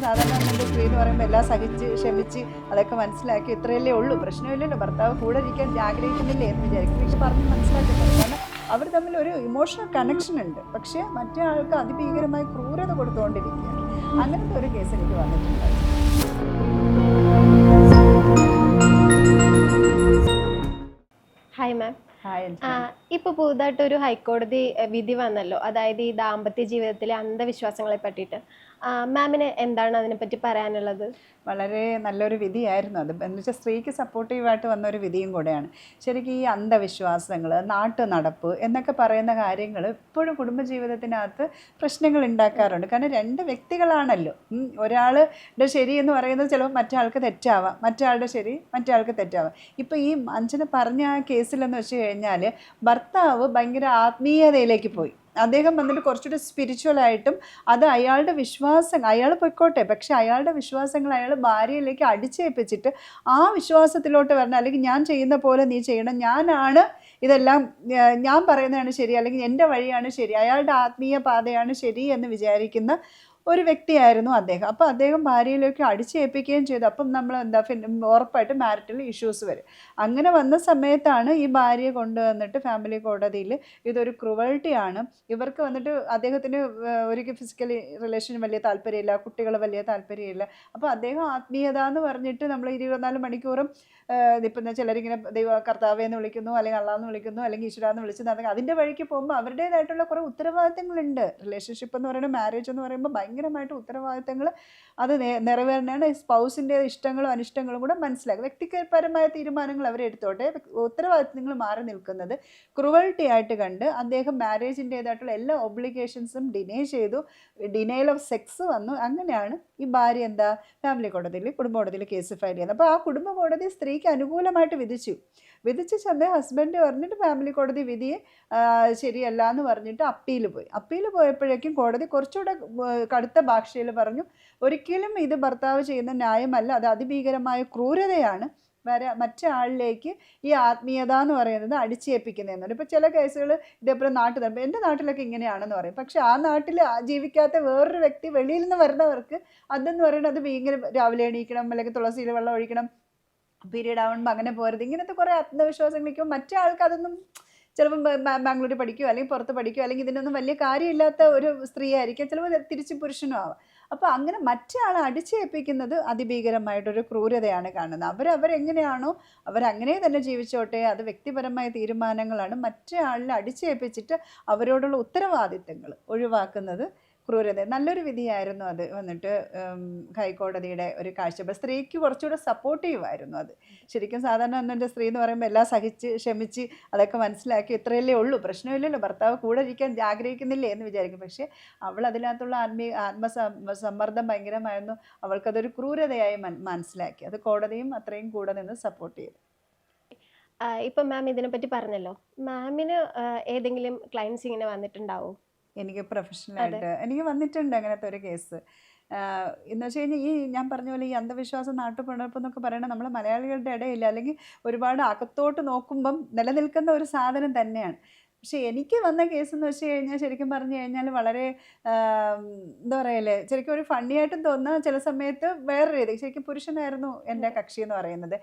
സാധാരണ നമ്മുടെ സ്ത്രീ എന്ന് പറയുമ്പോൾ എല്ലാം സഹിച്ച് ക്ഷമിച്ച് അതൊക്കെ മനസ്സിലാക്കി ഇത്രയല്ലേ ഉള്ളൂ, പ്രശ്നമില്ലല്ലോ, ഭർത്താവ് കൂടെ ഇരിക്കാൻ ആഗ്രഹിക്കുന്നില്ലേ എന്ന് വിചാരിക്കും. പക്ഷെ പറഞ്ഞ് മനസ്സിലാക്കുന്നത് കാരണം അവർ തമ്മിൽ ഒരു ഇമോഷണൽ കണക്ഷൻ ഉണ്ട്. പക്ഷേ മറ്റേ ആൾക്ക് അതിഭീകരമായ ക്രൂരത കൊടുത്തുകൊണ്ടിരിക്കുകയാണ്. അങ്ങനത്തെ ഒരു കേസ് എനിക്ക് വന്നിട്ടുണ്ട്. Hi ma'am. ഇപ്പോൾ പുതുതായിട്ടൊരു ഹൈക്കോടതി വിധി വന്നല്ലോ, അതായത് ഈ ദാമ്പത്യ ജീവിതത്തിലെ അന്ധവിശ്വാസങ്ങളെ പറ്റിയിട്ട്. മാമിന് എന്താണ് അതിനെപ്പറ്റി പറയാനുള്ളത്? വളരെ നല്ലൊരു വിധിയായിരുന്നു അത്. എന്ന് വെച്ചാൽ സ്ത്രീക്ക് സപ്പോർട്ടീവായിട്ട് വന്നൊരു വിധിയും കൂടെയാണ്. ശരിക്കും ഈ അന്ധവിശ്വാസങ്ങൾ, നാട്ടു നടപ്പ് എന്നൊക്കെ പറയുന്ന കാര്യങ്ങൾ ഇപ്പോഴും കുടുംബജീവിതത്തിനകത്ത് പ്രശ്നങ്ങൾ ഉണ്ടാക്കാറുണ്ട്. കാരണം രണ്ട് വ്യക്തികളാണല്ലോ. ഒരാളുടെ ശരി എന്ന് പറയുന്നത് ചിലപ്പോൾ മറ്റേ ആൾക്ക് തെറ്റാവാം, മറ്റേ ആളുടെ ശരി മറ്റേ ആൾക്ക് തെറ്റാവാം. ഇപ്പോൾ ഈ അഞ്ജന പറഞ്ഞ ആ കേസിലെന്ന് വെച്ച് കഴിഞ്ഞാൽ ഭർത്താവ് ഭയങ്കര ആത്മീയതയിലേക്ക് പോയി. അദ്ദേഹം വന്നിട്ട് കുറച്ചുകൂടി സ്പിരിച്വലായിട്ടും അത് അയാളുടെ വിശ്വാസം, അയാൾ പൊയ്ക്കോട്ടെ, പക്ഷെ അയാളുടെ വിശ്വാസങ്ങൾ അയാൾ ഭാര്യയിലേക്ക് അടിച്ചേൽപ്പിച്ചിട്ട് ആ വിശ്വാസത്തിലോട്ട് വരണം. അല്ലെങ്കിൽ ഞാൻ ചെയ്യുന്ന പോലെ നീ ചെയ്യണം, ഞാനാണ് ഇതെല്ലാം, ഞാൻ പറയുന്നതാണ് ശരി, അല്ലെങ്കിൽ എൻ്റെ വഴിയാണ് ശരി, അയാളുടെ ആത്മീയ പാതയാണ് ശരി എന്ന് വിചാരിക്കുന്ന ഒരു വ്യക്തിയായിരുന്നു അദ്ദേഹം. അപ്പോൾ അദ്ദേഹം ഭാര്യയിലേക്ക് അടിച്ചേൽപ്പിക്കുകയും ചെയ്തു. അപ്പം നമ്മൾ ഉറപ്പായിട്ട് മാരിറ്റൽ ഇഷ്യൂസ് വരും. അങ്ങനെ വന്ന സമയത്താണ് ഈ ഭാര്യയെ കൊണ്ടുവന്നിട്ട് ഫാമിലി കോടതിയിൽ ഇതൊരു ക്രുവൽറ്റിയാണ്, ഇവർക്ക് വന്നിട്ട് അദ്ദേഹത്തിന് ഒരിക്കൽ ഫിസിക്കലി റിലേഷൻ വലിയ താല്പര്യമില്ല, കുട്ടികൾ വലിയ താല്പര്യമില്ല. അപ്പോൾ അദ്ദേഹം ആത്മീയത എന്ന് പറഞ്ഞിട്ട് നമ്മൾ 24 മണിക്കൂറും ഇപ്പം ചിലരിങ്ങനെ കർത്താവെ എന്ന് വിളിക്കുന്നു, അല്ലെങ്കിൽ അള്ളാന്ന് വിളിക്കുന്നു, അല്ലെങ്കിൽ ഈശ്വരാന്ന് വിളിച്ചു നടക്കുക. അതിൻ്റെ വഴിക്ക് പോകുമ്പോൾ അവരുടേതായിട്ടുള്ള കുറേ ഉത്തരവാദിത്തങ്ങളുണ്ട്. റിലേഷൻഷിപ്പ് എന്ന് പറയുന്നത്, മാരേജ് എന്ന് പറയുമ്പോൾ ഭയങ്കരമായിട്ട് ഉത്തരവാദിത്തങ്ങൾ അത് നിറവേറാനാണ്. സ്പൗസിൻ്റെ ഇഷ്ടങ്ങളും അനിഷ്ടങ്ങളും കൂടെ മനസ്സിലാക്കുക. വ്യക്തിപരമായ തീരുമാനങ്ങൾ അവരെടുത്തോട്ടെ, ഉത്തരവാദിത്തങ്ങൾ മാറി നിൽക്കുന്നത് ക്രുവൽറ്റി ആയിട്ട് കണ്ട് അദ്ദേഹം മാരേജിൻ്റേതായിട്ടുള്ള എല്ലാ ഒബ്ലിഗേഷൻസും ഡിനേ ചെയ്തു. ഡിനയൽ ഓഫ് സെക്സ് വന്നു. അങ്ങനെയാണ് ഈ ഭാര്യ ഫാമിലി കോടതിയിൽ, കുടുംബ കോടതിയിൽ കേസ് ഫയൽ ചെയ്യുന്നത്. അപ്പോൾ ആ കുടുംബ കോടതി സ്ത്രീക്ക് അനുകൂലമായിട്ട് വിധിച്ച സമയം ഹസ്ബൻഡ് പറഞ്ഞിട്ട് ഫാമിലി കോടതി വിധിയെ ശരിയല്ല എന്ന് പറഞ്ഞിട്ട് അപ്പീൽ പോയപ്പോഴേക്കും കോടതി കുറച്ചുകൂടെ കടുത്ത ഭാഷയിൽ പറഞ്ഞു, ഒരിക്കലും ഇത് ഭർത്താവ് ചെയ്യുന്ന ന്യായമല്ല, അത് അതിഭീകരമായ ക്രൂരതയാണ്, മറ്റേ ആളിലേക്ക് ഈ ആത്മീയത എന്ന് പറയുന്നത് അടിച്ചേൽപ്പിക്കുന്നതെന്നുണ്ട്. ഇപ്പോൾ ചില കേസുകൾ ഇതേപോലെ എൻ്റെ നാട്ടിലൊക്കെ ഇങ്ങനെയാണെന്ന് പറയും. പക്ഷെ ആ നാട്ടിൽ ജീവിക്കാത്ത വേറൊരു വ്യക്തി വെളിയിൽ നിന്ന് വരുന്നവർക്ക് അതെന്ന് പറയുന്നത് അത് ഭയങ്കര, രാവിലെ എണീക്കണം, അല്ലെങ്കിൽ തുളസിയിൽ വെള്ളം ഒഴിക്കണം, പീരീഡ് ആവുമ്പോൾ അങ്ങനെ പോരുത്, ഇങ്ങനത്തെ കുറേ അന്ധവിശ്വാസങ്ങളിരിക്കും. മറ്റേ ആൾക്ക് അതൊന്നും ചിലപ്പം ബാംഗ്ലൂരിൽ പഠിക്കുകയോ അല്ലെങ്കിൽ പുറത്ത് പഠിക്കുകയോ അല്ലെങ്കിൽ ഇതിനൊന്നും വലിയ കാര്യമില്ലാത്ത ഒരു സ്ത്രീ ആയിരിക്കും, ചിലപ്പോൾ തിരിച്ച് പുരുഷനും ആവാം. അപ്പോൾ അങ്ങനെ മറ്റേ ആളെ അടിച്ചേൽപ്പിക്കുന്നത് അതിഭീകരമായിട്ടൊരു ക്രൂരതയാണ് കാണുന്നത്. അവരെങ്ങനെയാണോ അവരങ്ങനെ തന്നെ ജീവിച്ചോട്ടെ, അത് വ്യക്തിപരമായ തീരുമാനങ്ങളാണ്. മറ്റേ ആളിനെ അടിച്ചേൽപ്പിച്ചിട്ട് അവരോടുള്ള ഉത്തരവാദിത്തങ്ങൾ ഒഴിവാക്കുന്നത് ക്രൂരത. നല്ലൊരു വിധിയായിരുന്നു അത്. വന്നിട്ട് ഹൈക്കോടതിയുടെ ഒരു കാഴ്ചപ്പാട് സ്ത്രീക്ക് കുറച്ചുകൂടെ സപ്പോർട്ടീവായിരുന്നു അത്. ശരിക്കും സാധാരണ എൻ്റെ സ്ത്രീ എന്ന് പറയുമ്പോൾ എല്ലാം സഹിച്ച് ക്ഷമിച്ച് അതൊക്കെ മനസ്സിലാക്കി ഇത്രയല്ലേ ഉള്ളൂ, പ്രശ്നമില്ലല്ലോ, ഭർത്താവ് കൂടെ ഇരിക്കാൻ ആഗ്രഹിക്കുന്നില്ലേ എന്ന് വിചാരിക്കും. പക്ഷേ അവൾ അതിനകത്തുള്ള ആത്മസമ്മർദ്ദം ഭയങ്കരമായിരുന്നു. അവൾക്കതൊരു ക്രൂരതയായി മനസ്സിലാക്കി. അത് കോടതിയും അത്രയും കൂടെ നിന്ന് സപ്പോർട്ട് ചെയ്തു. ഇപ്പം മാം ഇതിനെപ്പറ്റി പറഞ്ഞല്ലോ, മാമിന് ഏതെങ്കിലും ക്ലയൻസ് ഇങ്ങനെ വന്നിട്ടുണ്ടാവും? എനിക്ക് പ്രൊഫഷണലായിട്ട് എനിക്ക് വന്നിട്ടുണ്ട് അങ്ങനത്തെ ഒരു കേസ്. എന്ന് വെച്ച് കഴിഞ്ഞാൽ ഈ ഞാൻ പറഞ്ഞ പോലെ ഈ അന്ധവിശ്വാസം, നാട്ടുപിണർപ്പ് എന്നൊക്കെ പറയുന്നത് നമ്മൾ മലയാളികളുടെ ഇടയിൽ അല്ലെങ്കിൽ ഒരുപാട് അകത്തോട്ട് നോക്കുമ്പം നിലനിൽക്കുന്ന ഒരു സാധനം തന്നെയാണ്. പക്ഷെ എനിക്ക് വന്ന കേസ് എന്ന് വെച്ച് കഴിഞ്ഞാൽ ശരിക്കും പറഞ്ഞു കഴിഞ്ഞാൽ വളരെ എന്താ പറയല്ലേ, ശരിക്കും ഒരു ഫണ്ണിയായിട്ടും തോന്നുന്ന ചില സമയത്ത് വേറെ രീതി. ശരിക്കും പുരുഷനായിരുന്നു എൻ്റെ കക്ഷി എന്ന് പറയുന്നത്.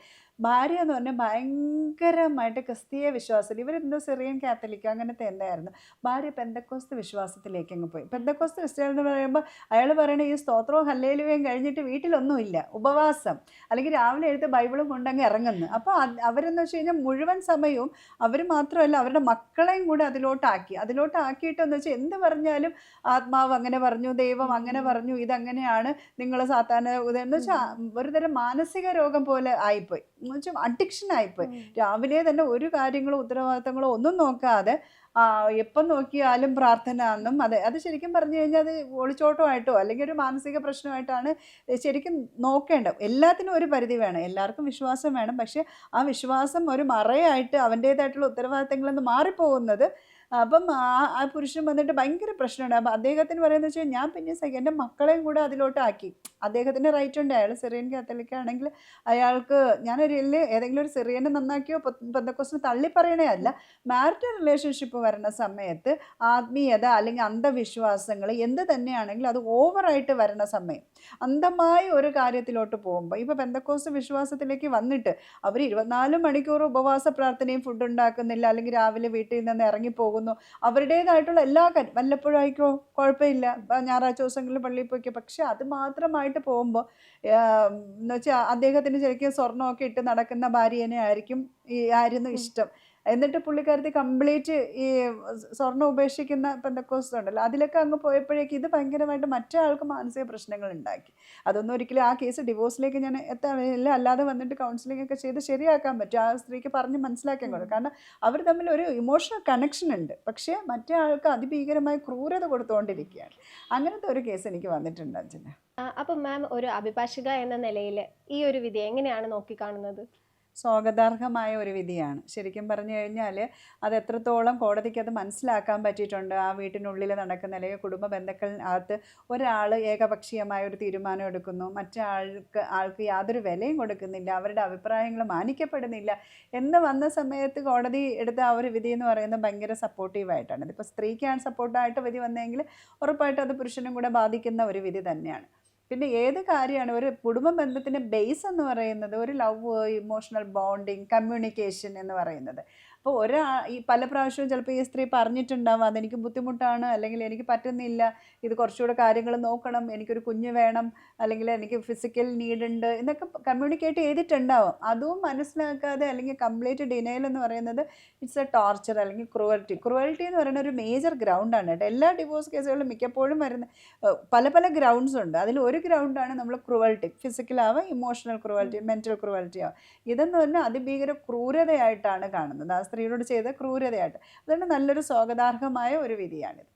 ഭാര്യ എന്ന് പറഞ്ഞാൽ ഭയങ്കരമായിട്ട് ക്രിസ്തീയ വിശ്വാസത്തിൽ, ഇവരെന്തോ സിറിയൻ കാത്തലിക്കോ അങ്ങനത്തെ എന്തായിരുന്നു. ഭാര്യ പെന്തക്കോസ്ത് വിശ്വാസത്തിലേക്ക് അങ്ങ് പോയി. പെന്തക്കോസ്ത് ക്രിസ്ത്യൻ എന്ന് പറയുമ്പോൾ അയാൾ പറയണ ഈ സ്തോത്രവും ഹല്ലേലൂയയും കഴിഞ്ഞിട്ട് വീട്ടിലൊന്നുമില്ല, ഉപവാസം, അല്ലെങ്കിൽ രാവിലെ എഴുത്ത് ബൈബിളും കൊണ്ടങ്ങ് ഇറങ്ങുന്നു. അപ്പോൾ അവരെന്ന് വെച്ച് കഴിഞ്ഞാൽ മുഴുവൻ സമയവും അവർ മാത്രമല്ല അവരുടെ മക്കളെയും കൂടെ അതിലോട്ടാക്കിയിട്ടെന്ന് വെച്ചാൽ എന്ത് പറഞ്ഞാലും ആത്മാവ് അങ്ങനെ പറഞ്ഞു, ദൈവം അങ്ങനെ പറഞ്ഞു, ഇതങ്ങനെയാണ്, നിങ്ങൾ സാത്താന് എന്ന് വെച്ചാൽ ഒരുതരം മാനസിക രോഗം പോലെ ആയിപ്പോയി, എന്ന് വെച്ചാൽ അഡിക്ഷൻ ആയിപ്പോയി. രാവിലെ തന്നെ ഒരു കാര്യങ്ങളോ ഉത്തരവാദിത്തങ്ങളോ ഒന്നും നോക്കാതെ എപ്പം നോക്കിയാലും പ്രാർത്ഥന എന്നും അത് ശരിക്കും പറഞ്ഞു കഴിഞ്ഞാൽ അത് ഒളിച്ചോട്ടമായിട്ടോ അല്ലെങ്കിൽ ഒരു മാനസിക പ്രശ്നമായിട്ടാണ് ശരിക്കും നോക്കേണ്ടത്. എല്ലാത്തിനും ഒരു പരിധി വേണം, എല്ലാവർക്കും വിശ്വാസം വേണം. പക്ഷേ ആ വിശ്വാസം ഒരു മറയായിട്ട് അവൻ്റേതായിട്ടുള്ള ഉത്തരവാദിത്തങ്ങളിൽ നിന്ന് മാറിപ്പോകുന്നത് അപ്പം ആ പുരുഷൻ വന്നിട്ട് ഭയങ്കര പ്രശ്നമുണ്ട്. അപ്പം അദ്ദേഹത്തിന് പറയുന്നത് വെച്ചാൽ ഞാൻ പിന്നെ എൻ്റെ മക്കളെയും കൂടെ അതിലോട്ട് ആക്കി. അദ്ദേഹത്തിന് റൈറ്റ് ഉണ്ട്, അയാൾ സിറിയൻ കാത്തലിക് ആണെങ്കിൽ അയാൾക്ക് ഞാനൊരു ഏതെങ്കിലും ഒരു സിറിയനെ നന്നാക്കിയോ പെന്തക്കോസ്റ്റിനെ തള്ളി പറയണേ അല്ല, മാരിറ്റൽ റിലേഷൻഷിപ്പ് വരുന്ന സമയത്ത് ആത്മീയത അല്ലെങ്കിൽ അന്ധവിശ്വാസങ്ങൾ എന്ത് തന്നെയാണെങ്കിലും അത് ഓവറായിട്ട് വരുന്ന സമയം, അന്ധമായ ഒരു കാര്യത്തിലോട്ട് പോകുമ്പോൾ, ഇപ്പോൾ പെന്തക്കോസ്റ്റ് വിശ്വാസത്തിലേക്ക് വന്നിട്ട് അവർ 24 മണിക്കൂർ ഉപവാസ പ്രാർത്ഥനയും ഫുഡ് ഉണ്ടാക്കുന്നില്ല, അല്ലെങ്കിൽ രാവിലെ വീട്ടിൽ നിന്ന് ഇറങ്ങിപ്പോകുന്നു, അവരുടേതായിട്ടുള്ള എല്ലാ കാര്യം വല്ലപ്പോഴും ആയിക്കോ കുഴപ്പമില്ല, ഞായറാഴ്ച ദിവസങ്ങളിൽ പള്ളിയിൽ പോയിക്കോ, പക്ഷെ അത് മാത്രമായിട്ട് പോകുമ്പോൾ എന്ന് വെച്ചാൽ അദ്ദേഹത്തിന് ശരിക്കും സ്വർണ്ണമൊക്കെ ഇട്ട് നടക്കുന്ന ഭാര്യനെ ആയിരുന്നു ഇഷ്ടം. എന്നിട്ട് പുള്ളിക്കാരത്തി കംപ്ലീറ്റ് ഈ സ്വർണ്ണം ഉപേക്ഷിക്കുന്ന പെന്തക്കോസ്ത് ഉണ്ടല്ലോ, അതിലൊക്കെ അങ്ങ് പോയപ്പോഴേക്കും ഇത് ഭയങ്കരമായിട്ട് മറ്റേ ആൾക്ക് മാനസിക പ്രശ്നങ്ങൾ ഉണ്ടാക്കി. അതൊന്നും ഒരിക്കലും ആ കേസ് ഡിവോഴ്സിലേക്ക് ഞാൻ എത്താനില്ല, അല്ലാതെ വന്നിട്ട് കൗൺസിലിംഗ് ഒക്കെ ചെയ്ത് ശരിയാക്കാൻ പറ്റും, ആ സ്ത്രീക്ക് പറഞ്ഞ് മനസ്സിലാക്കാൻ കൊടുക്കും. കാരണം അവർ തമ്മിൽ ഒരു ഇമോഷണൽ കണക്ഷൻ ഉണ്ട്, പക്ഷേ മറ്റേ ആൾക്ക് അതിഭീകരമായ ക്രൂരത കൊടുത്തുകൊണ്ടിരിക്കുകയാണ്. അങ്ങനത്തെ ഒരു കേസ് എനിക്ക് വന്നിട്ടുണ്ട് അച്ഛന്. അപ്പം മാം ഒരു അഭിഭാഷക എന്ന നിലയിൽ ഈ ഒരു വിധി എങ്ങനെയാണ് നോക്കിക്കാണുന്നത്? സ്വാഗതാർഹമായ ഒരു വിധിയാണ്. ശരിക്കും പറഞ്ഞു കഴിഞ്ഞാൽ അത് എത്രത്തോളം കോടതിക്ക് അത് മനസ്സിലാക്കാൻ പറ്റിയിട്ടുണ്ട്. ആ വീട്ടിനുള്ളിൽ നടക്കുന്ന അല്ലെങ്കിൽ കുടുംബ ബന്ധുക്കളിനകത്ത് ഒരാൾ ഏകപക്ഷീയമായ ഒരു തീരുമാനം എടുക്കുന്നു, മറ്റേ ആൾക്ക് യാതൊരു വിലയും കൊടുക്കുന്നില്ല, അവരുടെ അഭിപ്രായങ്ങൾ മാനിക്കപ്പെടുന്നില്ല എന്ന് വന്ന സമയത്ത് കോടതി എടുത്ത ആ ഒരു വിധി എന്ന് പറയുന്നത് ഭയങ്കര സപ്പോർട്ടീവായിട്ടാണ്. ഇതിപ്പോൾ സ്ത്രീക്കാണ് സപ്പോർട്ടായിട്ട് വിധി വന്നതെങ്കിൽ ഉറപ്പായിട്ടും അത് പുരുഷനും കൂടെ ബാധിക്കുന്ന ഒരു വിധി തന്നെയാണ്. പിന്നെ ഏത് കാര്യമാണ് ഒരു കുടുംബ ബന്ധത്തിൻ്റെ ബേസ് എന്ന് പറയുന്നത് ഒരു ലവ്, ഇമോഷണൽ ബോണ്ടിങ്, കമ്മ്യൂണിക്കേഷൻ എന്ന് പറയുന്നത്. അപ്പോൾ ഈ പല പ്രാവശ്യവും ചിലപ്പോൾ ഈ സ്ത്രീ പറഞ്ഞിട്ടുണ്ടാവും അതെനിക്ക് ബുദ്ധിമുട്ടാണ്, അല്ലെങ്കിൽ എനിക്ക് പറ്റുന്നില്ല, ഇത് കുറച്ചുകൂടെ കാര്യങ്ങൾ നോക്കണം, എനിക്കൊരു കുഞ്ഞ് വേണം, അല്ലെങ്കിൽ എനിക്ക് ഫിസിക്കൽ നീഡ് ഉണ്ട് എന്നൊക്കെ കമ്മ്യൂണിക്കേറ്റ് ചെയ്തിട്ടുണ്ടാവും. അതും മനസ്സിലാക്കാതെ അല്ലെങ്കിൽ കംപ്ലീറ്റ് ഡിനയൽ എന്ന് പറയുന്നത് ഇറ്റ്സ് എ ടോർച്ചർ അല്ലെങ്കിൽ ക്രുവൽറ്റി എന്ന് പറയുന്ന ഒരു മേജർ ഗ്രൗണ്ടാണ് കേട്ടോ. എല്ലാ ഡിവോഴ്സ് കേസുകളിലും മിക്കപ്പോഴും വരുന്ന പല പല ഗ്രൗണ്ട്സ് ഉണ്ട്. അതിൽ ഒരു ഗ്രൗണ്ടാണ് നമ്മൾ ക്രുവൽറ്റി, ഫിസിക്കലാവാം, ഇമോഷണൽ ക്രുവൽറ്റി, മെൻ്റൽ ക്രുവൽറ്റി ആവാം. ഇതെന്ന് പറഞ്ഞാൽ അതിഭീകര ക്രൂരതയായിട്ടാണ് കാണുന്നത്, ആ സ്ത്രീയോട് ചെയ്ത ക്രൂരതയായിട്ട്. അതുകൊണ്ട് നല്ലൊരു സ്വാഗതാർഹമായ ഒരു വിധിയാണിത്.